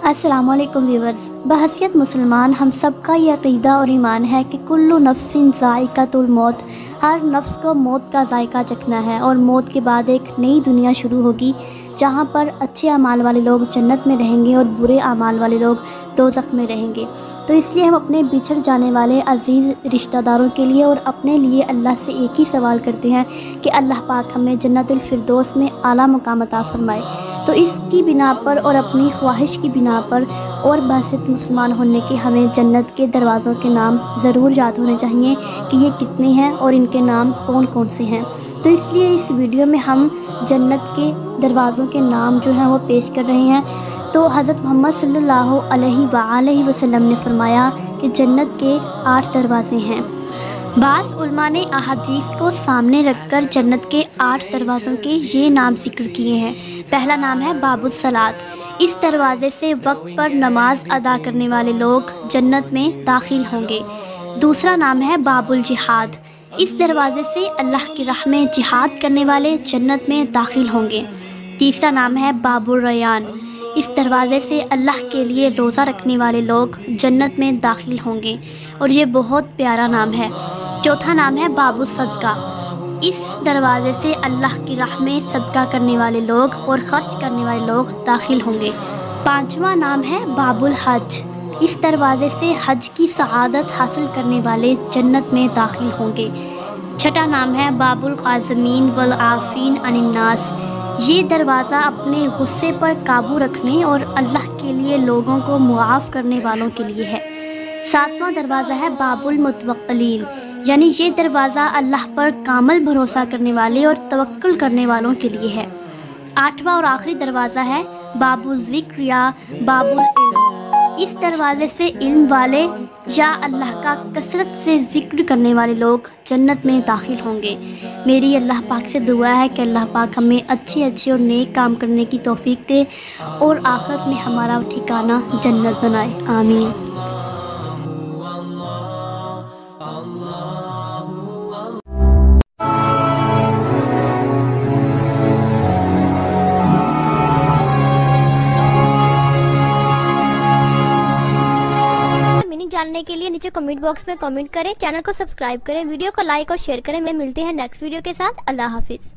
अस्सलाम वालेकुम व्यूवर्स। बहैसियत मुसलमान हम सब का ये अक़ीदा और ईमान है कि कुल्लु नफ्सिन ज़ाइक़तुल मौत, हर नफ्स को मौत का जायका चखना है और मौत के बाद एक नई दुनिया शुरू होगी जहाँ पर अच्छे अमाल वाले लोग जन्नत में रहेंगे और बुरे अमाल वाले लोग दोज़ख में रहेंगे। तो इसलिए हम अपने बिछड़ जाने वाले अज़ीज़ रिश्तेदारों के लिए और अपने लिए अल्लाह से एक ही सवाल करते हैं कि अल्लाह पाक हमें जन्नतुल फिरदौस में आला मुकाम अता फ़रमाए। तो इसकी बिना पर और अपनी ख्वाहिश की बिना पर और बहसियत मुसलमान होने के हमें जन्नत के दरवाज़ों के नाम ज़रूर याद होने चाहिए कि ये कितने हैं और इनके नाम कौन कौन से हैं। तो इसलिए इस वीडियो में हम जन्नत के दरवाज़ों के नाम जो हैं वो पेश कर रहे हैं। तो हज़रत मोहम्मद सल्लल्लाहु अलैहि वसल्लम ने फरमाया कि जन्नत के 8 दरवाज़े हैं। बाज़ उलमा ने अहादीस को सामने रखकर जन्नत के 8 दरवाज़ों के ये नाम ज़िक्र किए हैं। पहला नाम है बाबुस सलात। इस दरवाज़े से वक्त पर नमाज अदा करने वाले लोग जन्नत में दाखिल होंगे। दूसरा नाम है बाबुल जिहाद। इस दरवाज़े से अल्लाह की राह में जिहाद करने वाले जन्नत में दाखिल होंगे। तीसरा नाम है बाबुल रयान। इस दरवाज़े से अल्लाह के लिए रोज़ा रखने वाले लोग जन्नत में दाखिल होंगे और ये बहुत प्यारा नाम है। चौथा नाम है बाबुल सदका। इस दरवाज़े से अल्लाह की राह में सदका करने वाले लोग और ख़र्च करने वाले लोग दाखिल होंगे। पाँचवा नाम है बाबुल हज। इस दरवाज़े से हज की सआदत हासिल करने वाले जन्नत में दाखिल होंगे। छठा नाम है बाबुल क़ाज़मीन वल आफ़ीन अनिन्नास। ये दरवाज़ा अपने गुस्से पर काबू रखने और अल्लाह के लिए लोगों को मुआफ़ करने वालों के लिए है। सातवां दरवाज़ा है बाबुल मुतवक्किलीन, यानी ये दरवाज़ा अल्लाह पर कामल भरोसा करने वाले और तवक्कुल करने वालों के लिए है। आठवां और आखिरी दरवाज़ा है बाबुल ज़िक्र या बाबुल इल्म। इस दरवाज़े से इल्म वाले या अल्लाह का कसरत से ज़िक्र करने वाले लोग जन्नत में दाखिल होंगे। मेरी अल्लाह पाक से दुआ है कि अल्लाह पाक हमें अच्छे अच्छे और नेक काम करने की तौफीक दे और आखिरत में हमारा ठिकाना जन्नत बनाए। आमीन। जानने के लिए नीचे कमेंट बॉक्स में कमेंट करें, चैनल को सब्सक्राइब करें, वीडियो को लाइक और शेयर करें। मिलते हैं नेक्स्ट वीडियो के साथ। अल्लाह हाफिज़।